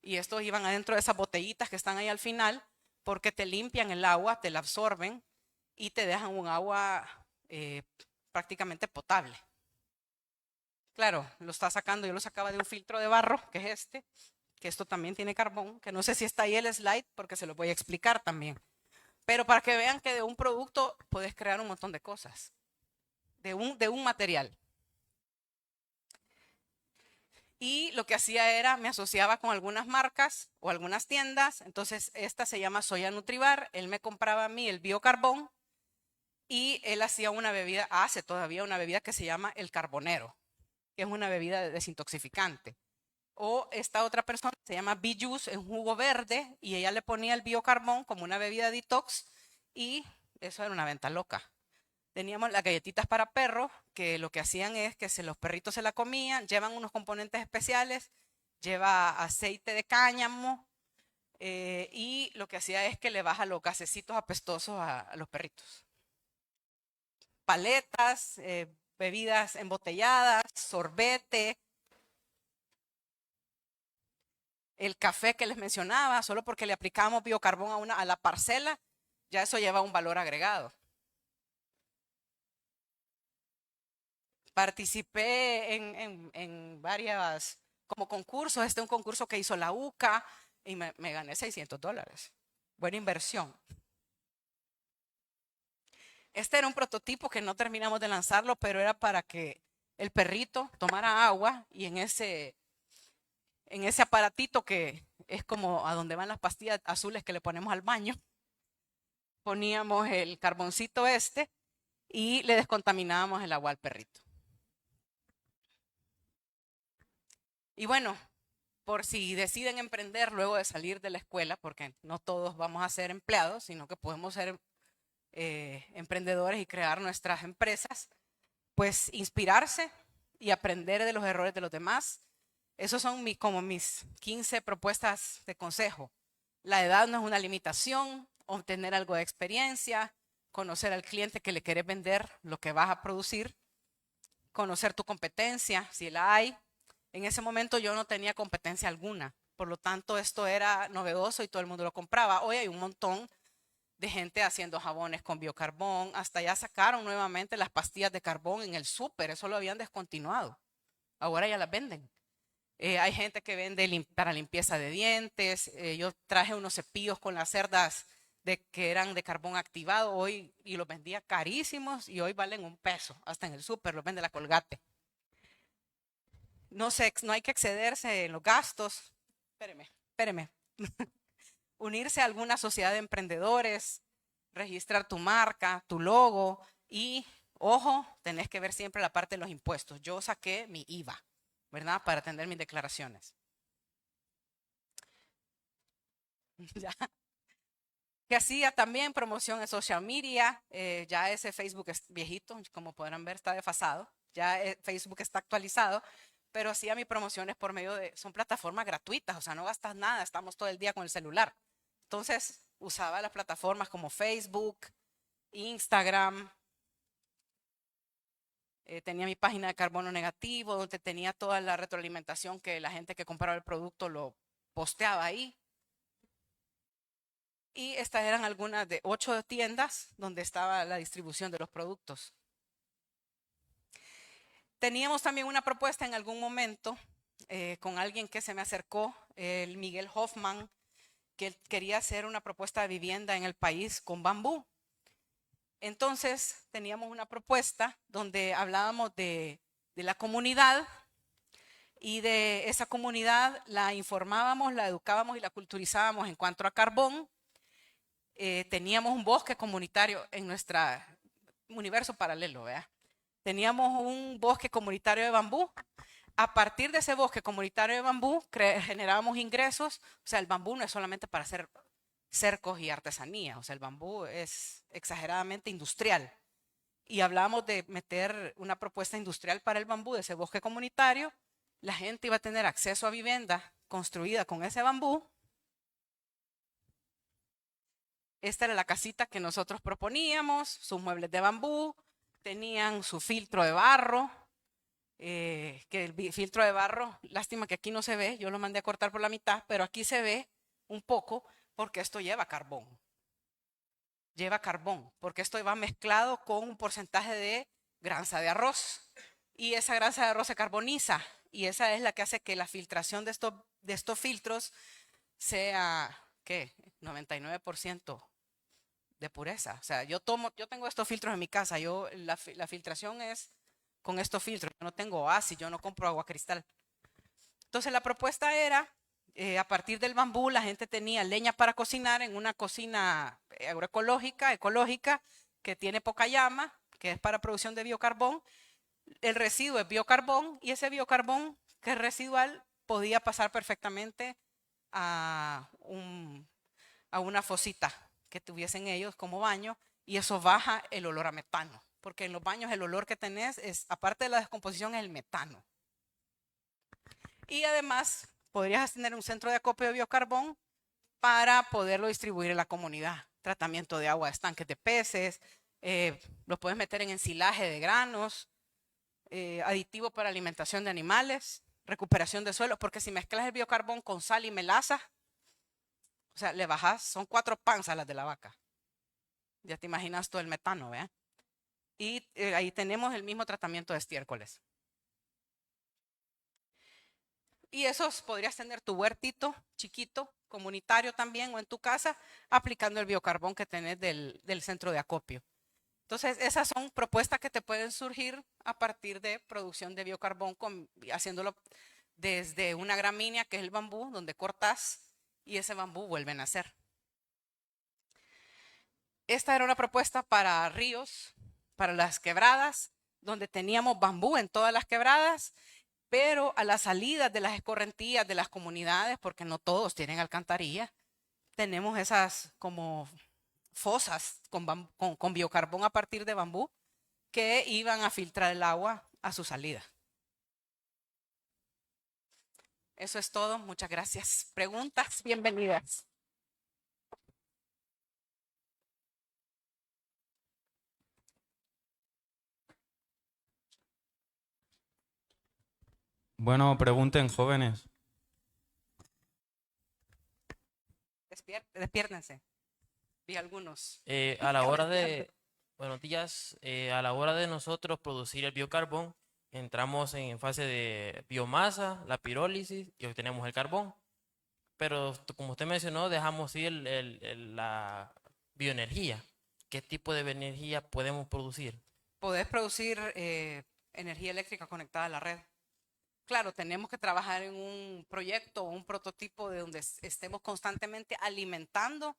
y estos iban adentro de esas botellitas que están ahí al final porque te limpian el agua, te la absorben y te dejan un agua prácticamente potable. Claro, lo está sacando, yo lo sacaba de un filtro de barro, que es este, que esto también tiene carbón, que no sé si está ahí el slide porque se lo voy a explicar también. Pero para que vean que de un producto puedes crear un montón de cosas, de un material. Y lo que hacía era, me asociaba con algunas marcas o algunas tiendas. Entonces, esta se llama Soya Nutribar. Él me compraba a mí el biocarbón y él hacía una bebida, hace todavía una bebida que se llama el carbonero, que es una bebida desintoxicante. O esta otra persona se llama B-Juice, en jugo verde, y ella le ponía el biocarbón como una bebida detox y eso era una venta loca. Teníamos las galletitas para perros, que lo que hacían es que los perritos se la comían, llevan unos componentes especiales, lleva aceite de cáñamo y lo que hacía es que le baja los gasecitos apestosos a los perritos. Paletas, bebidas embotelladas, sorbete, el café que les mencionaba, solo porque le aplicábamos biocarbón a la parcela, ya eso lleva un valor agregado. Participé en varias, como concursos, un concurso que hizo la UCA y me gané $600. Buena inversión. Este era un prototipo que no terminamos de lanzarlo, pero era para que el perrito tomara agua y en ese aparatito que es como a donde van las pastillas azules que le ponemos al baño, poníamos el carboncito y le descontaminábamos el agua al perrito. Y bueno, por si deciden emprender luego de salir de la escuela, porque no todos vamos a ser empleados, sino que podemos ser emprendedores y crear nuestras empresas, pues inspirarse y aprender de los errores de los demás. Esos son como mis 15 propuestas de consejo. La edad no es una limitación, obtener algo de experiencia, conocer al cliente que le quieres vender lo que vas a producir, conocer tu competencia, si la hay. En ese momento yo no tenía competencia alguna, por lo tanto esto era novedoso y todo el mundo lo compraba. Hoy hay un montón de gente haciendo jabones con biocarbón, hasta ya sacaron nuevamente las pastillas de carbón en el súper, eso lo habían descontinuado, ahora ya las venden. Hay gente que vende para limpieza de dientes, yo traje unos cepillos con las cerdas que eran de carbón activado hoy y los vendía carísimos y hoy valen $1, hasta en el súper los vende la Colgate. No sé, no hay que excederse en los gastos. Espéreme. Unirse a alguna sociedad de emprendedores, registrar tu marca, tu logo y, ojo, tenés que ver siempre la parte de los impuestos. Yo saqué mi IVA, ¿verdad? Para atender mis declaraciones. Ya. Que hacía también promoción en social media. Ya ese Facebook es viejito, como podrán ver, está desfasado. Ya Facebook está actualizado, pero hacía mis promociones por medio son plataformas gratuitas, o sea, no gastas nada, estamos todo el día con el celular. Entonces, usaba las plataformas como Facebook, Instagram, tenía mi página de carbono negativo, donde tenía toda la retroalimentación que la gente que compraba el producto lo posteaba ahí. Y estas eran algunas de 8 tiendas donde estaba la distribución de los productos. Teníamos también una propuesta en algún momento con alguien que se me acercó, el Miguel Hoffman, que él quería hacer una propuesta de vivienda en el país con bambú. Entonces teníamos una propuesta donde hablábamos de la comunidad y de esa comunidad la informábamos, la educábamos y la culturizábamos en cuanto a carbón. Teníamos un bosque comunitario en nuestro universo paralelo, ¿verdad? Teníamos un bosque comunitario de bambú. A partir de ese bosque comunitario de bambú generábamos ingresos. O sea, el bambú no es solamente para hacer cercos y artesanía. O sea, el bambú es exageradamente industrial. Y hablábamos de meter una propuesta industrial para el bambú de ese bosque comunitario. La gente iba a tener acceso a vivienda construida con ese bambú. Esta era la casita que nosotros proponíamos, sus muebles de bambú, tenían su filtro de barro, que el filtro de barro, lástima que aquí no se ve, yo lo mandé a cortar por la mitad, pero aquí se ve un poco porque esto lleva carbón. Lleva carbón, porque esto va mezclado con un porcentaje de grasa de arroz. Y esa grasa de arroz se carboniza y esa es la que hace que la filtración de estos filtros sea, ¿qué? 99% de pureza. O sea, yo tengo estos filtros en mi casa, la filtración es con estos filtros, yo no tengo oasis, yo no compro agua cristal. Entonces la propuesta era, a partir del bambú, la gente tenía leña para cocinar en una cocina agroecológica, ecológica, que tiene poca llama, que es para producción de biocarbón. El residuo es biocarbón y ese biocarbón que es residual podía pasar perfectamente a, a una fosita que tuviesen ellos como baño y eso baja el olor a metano, porque en los baños el olor que tenés es, aparte de la descomposición, es el metano. Y además podrías tener un centro de acopio de biocarbón para poderlo distribuir en la comunidad. Tratamiento de agua de estanques de peces, lo puedes meter en ensilaje de granos, aditivo para alimentación de animales, recuperación de suelo, porque si mezclas el biocarbón con sal y melaza, o sea, le bajas, son 4 panzas las de la vaca. Ya te imaginas todo el metano, ¿verdad? Y ahí tenemos el mismo tratamiento de estiércoles. Y esos podrías tener tu huertito chiquito, comunitario también, o en tu casa, aplicando el biocarbón que tenés del centro de acopio. Entonces, esas son propuestas que te pueden surgir a partir de producción de biocarbón, haciéndolo desde una gramínea, que es el bambú, donde cortas y ese bambú vuelve a nacer. Esta era una propuesta para ríos, para las quebradas, donde teníamos bambú en todas las quebradas, pero a las salidas de las escorrentías de las comunidades, porque no todos tienen alcantarilla, tenemos esas como fosas con biocarbón a partir de bambú que iban a filtrar el agua a su salida. Eso es todo. Muchas gracias. ¿Preguntas? Bienvenidas. Bueno, pregunten, jóvenes. Despiértense. Vi algunos. A la hora de, buenos días, a la hora de nosotros producir el biocarbón, entramos en fase de biomasa, la pirólisis y obtenemos el carbón. Pero como usted mencionó, dejamos ir la bioenergía. ¿Qué tipo de energía podemos producir? Podés producir energía eléctrica conectada a la red. Claro, tenemos que trabajar en un proyecto o un prototipo de donde estemos constantemente alimentando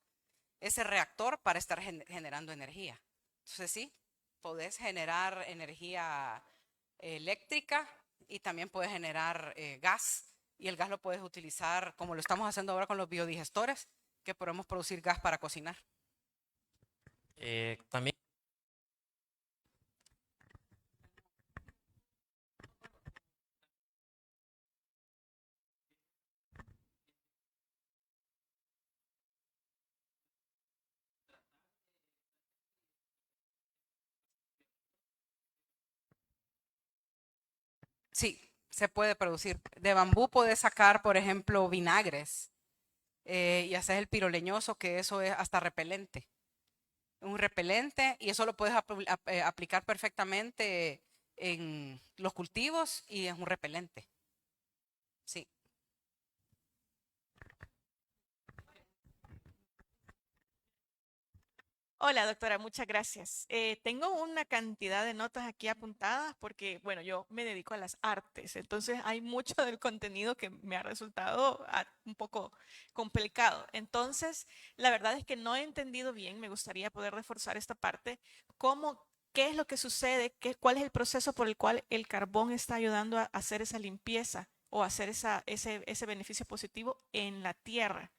ese reactor para estar generando energía. Entonces sí, podés generar energía eléctrica y también puedes generar gas y el gas lo puedes utilizar como lo estamos haciendo ahora con los biodigestores, que podemos producir gas para cocinar. También Sí, se puede producir. De bambú puedes sacar, por ejemplo, vinagres y hacer el piroleñoso, que eso es hasta repelente. Un repelente y eso lo puedes aplicar perfectamente en los cultivos y es un repelente. Sí. Hola, doctora, muchas gracias. Tengo una cantidad de notas aquí apuntadas porque, bueno, yo me dedico a las artes, entonces hay mucho del contenido que me ha resultado un poco complicado. Entonces, la verdad es que no he entendido bien, me gustaría poder reforzar esta parte, qué es lo que sucede, cuál es el proceso por el cual el carbón está ayudando a hacer esa limpieza o hacer ese beneficio positivo en la tierra.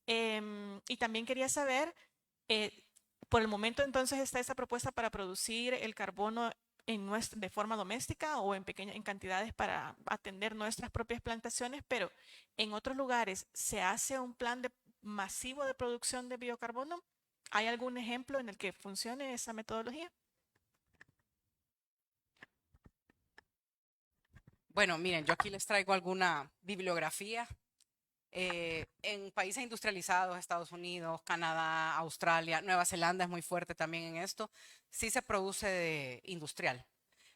Y también quería saber, eh, por el momento entonces está esta propuesta para producir el carbono de forma doméstica o en cantidades para atender nuestras propias plantaciones, pero en otros lugares se hace un plan masivo de producción de biocarbono. ¿Hay algún ejemplo en el que funcione esa metodología? Bueno, miren, yo aquí les traigo alguna bibliografía. En países industrializados, Estados Unidos, Canadá, Australia, Nueva Zelanda es muy fuerte también en esto, sí se produce industrial,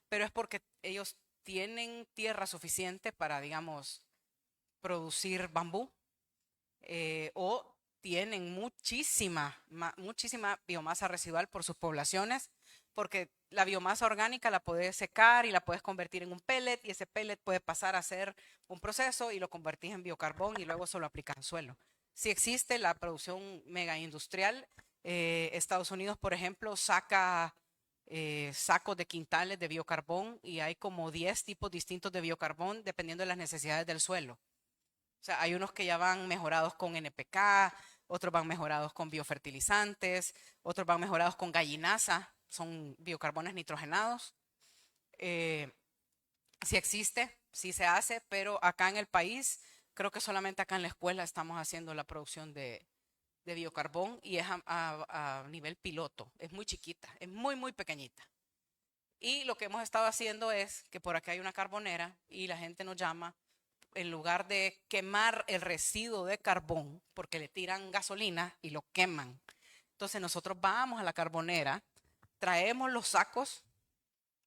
pero es porque ellos tienen tierra suficiente para, digamos, producir bambú o tienen muchísima biomasa residual por sus poblaciones, porque la biomasa orgánica la puedes secar y la puedes convertir en un pellet y ese pellet puede pasar a ser un proceso y lo convertís en biocarbón y luego se lo aplicas al suelo. Si existe la producción mega industrial, Estados Unidos, por ejemplo, saca sacos de quintales de biocarbón y hay como 10 tipos distintos de biocarbón dependiendo de las necesidades del suelo. O sea, hay unos que ya van mejorados con NPK, otros van mejorados con biofertilizantes, otros van mejorados con gallinaza, son biocarbones nitrogenados. Sí existe, sí se hace, pero acá en el país, creo que solamente acá en la escuela estamos haciendo la producción de biocarbón y es a nivel piloto, es muy chiquita, es muy pequeñita. Y lo que hemos estado haciendo es que por acá hay una carbonera y la gente nos llama, en lugar de quemar el residuo de carbón, porque le tiran gasolina y lo queman. Entonces nosotros vamos a la carbonera, traemos los sacos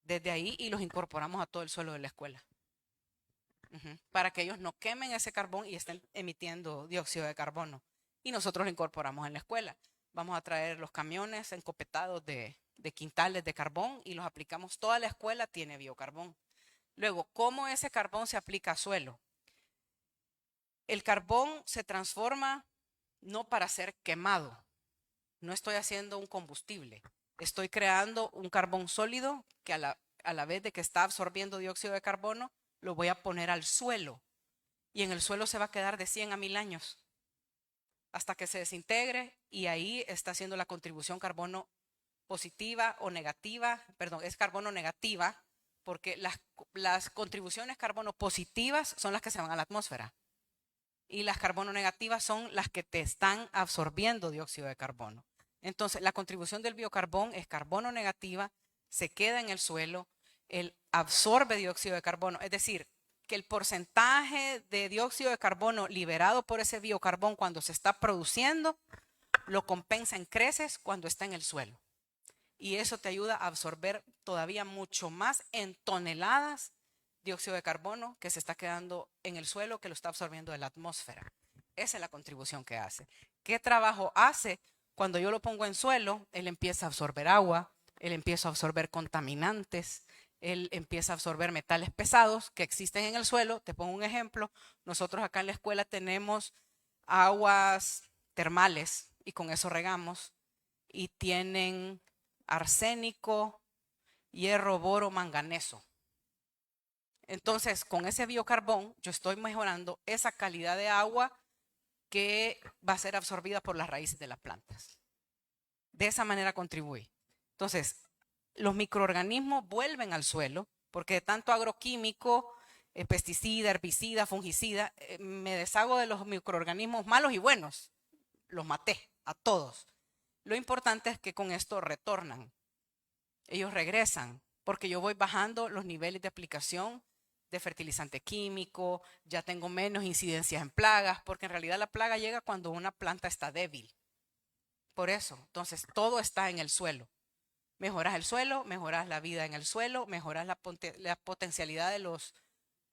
desde ahí y los incorporamos a todo el suelo de la escuela. Para que ellos no quemen ese carbón y estén emitiendo dióxido de carbono. Y nosotros lo incorporamos en la escuela. Vamos a traer los camiones encopetados de quintales de carbón y los aplicamos. Toda la escuela tiene biocarbón. Luego, ¿cómo ese carbón se aplica a suelo? El carbón se transforma no para ser quemado. No estoy haciendo un combustible. Estoy creando un carbón sólido que a la vez de que está absorbiendo dióxido de carbono, lo voy a poner al suelo. Y en el suelo se va a quedar de 100 a 1000 años hasta que se desintegre y ahí está haciendo la contribución carbono positiva o negativa, perdón, es carbono negativa, porque las contribuciones carbono positivas son las que se van a la atmósfera y las carbono negativas son las que te están absorbiendo dióxido de carbono. Entonces, la contribución del biocarbón es carbono negativa, se queda en el suelo, él absorbe dióxido de carbono, es decir, que el porcentaje de dióxido de carbono liberado por ese biocarbón cuando se está produciendo lo compensa en creces cuando está en el suelo. Y eso te ayuda a absorber todavía mucho más en toneladas dióxido de carbono que se está quedando en el suelo que lo está absorbiendo de la atmósfera. Esa es la contribución que hace. ¿Qué trabajo hace? Cuando yo lo pongo en suelo, él empieza a absorber agua, él empieza a absorber contaminantes, él empieza a absorber metales pesados que existen en el suelo. Te pongo un ejemplo. Nosotros acá en la escuela tenemos aguas termales y con eso regamos y tienen arsénico, hierro, boro, manganeso. Entonces, con ese biocarbón, yo estoy mejorando esa calidad de agua que va a ser absorbida por las raíces de las plantas. De esa manera contribuye. Entonces, los microorganismos vuelven al suelo porque de tanto agroquímico, pesticida, herbicida, fungicida, me deshago de los microorganismos malos y buenos. Los maté a todos. Lo importante es que con esto retornan. Ellos regresan porque yo voy bajando los niveles de aplicación de fertilizante químico, ya tengo menos incidencias en plagas, porque en realidad la plaga llega cuando una planta está débil. Por eso, entonces todo está en el suelo. Mejoras el suelo, mejoras la vida en el suelo, mejoras la potencialidad de los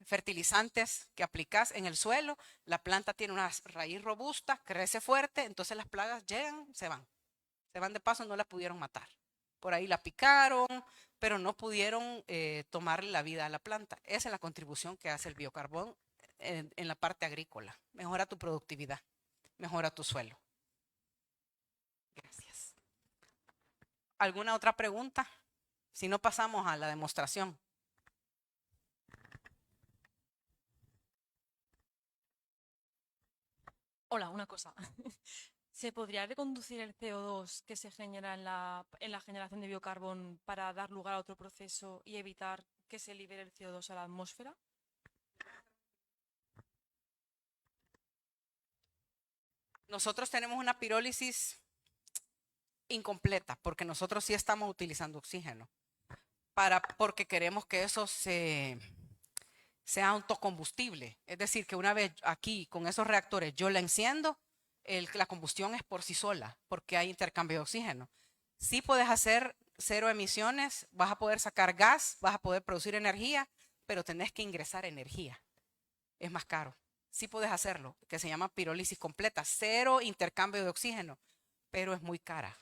fertilizantes que aplicas en el suelo. La planta tiene una raíz robusta, crece fuerte, entonces las plagas llegan, se van de paso, no la pudieron matar. Por ahí la picaron, pero no pudieron tomarle la vida a la planta. Esa es la contribución que hace el biocarbón en la parte agrícola. Mejora tu productividad, mejora tu suelo. Gracias. ¿Alguna otra pregunta? Si no, pasamos a la demostración. Hola, una cosa. ¿Se podría reconducir el CO2 que se genera en la generación de biocarbón para dar lugar a otro proceso y evitar que se libere el CO2 a la atmósfera? Nosotros tenemos una pirólisis incompleta porque nosotros sí estamos utilizando oxígeno porque queremos que eso se sea autocombustible. Es decir, que una vez aquí con esos reactores yo la enciendo, la combustión es por sí sola, porque hay intercambio de oxígeno. Sí puedes hacer 0 emisiones, vas a poder sacar gas, vas a poder producir energía, pero tenés que ingresar energía. Es más caro. Sí puedes hacerlo, que se llama pirólisis completa, 0 intercambio de oxígeno, pero es muy cara.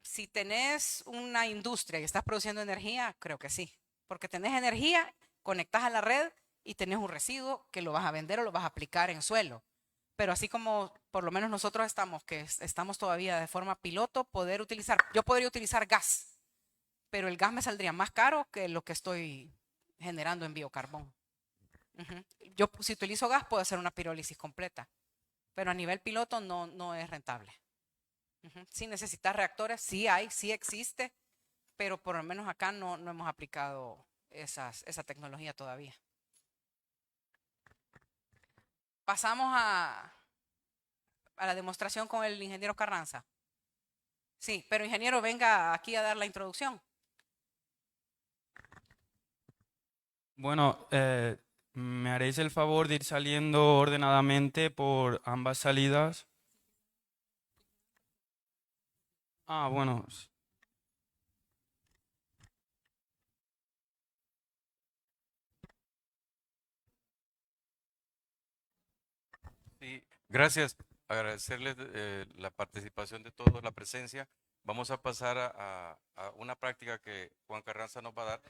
Si tenés una industria y estás produciendo energía, creo que sí, porque tenés energía, conectás a la red y tenés un residuo que lo vas a vender o lo vas a aplicar en suelo. Pero así como por lo menos nosotros estamos todavía de forma piloto, yo podría utilizar gas, pero el gas me saldría más caro que lo que estoy generando en biocarbón. Yo si utilizo gas puedo hacer una pirólisis completa, pero a nivel piloto no es rentable. Si necesitas reactores, sí hay, sí existe, pero por lo menos acá no hemos aplicado esa tecnología todavía. Pasamos a la demostración con el ingeniero Carranza. Sí, pero ingeniero, venga aquí a dar la introducción. Bueno, ¿me haréis el favor de ir saliendo ordenadamente por ambas salidas? Ah, bueno. Sí, gracias. Agradecerles la participación de todos, la presencia. Vamos a pasar a una práctica que Juan Carranza nos va a dar,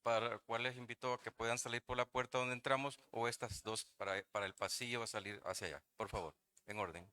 para la cual les invito a que puedan salir por la puerta donde entramos o estas dos para el pasillo a salir hacia allá. Por favor, en orden.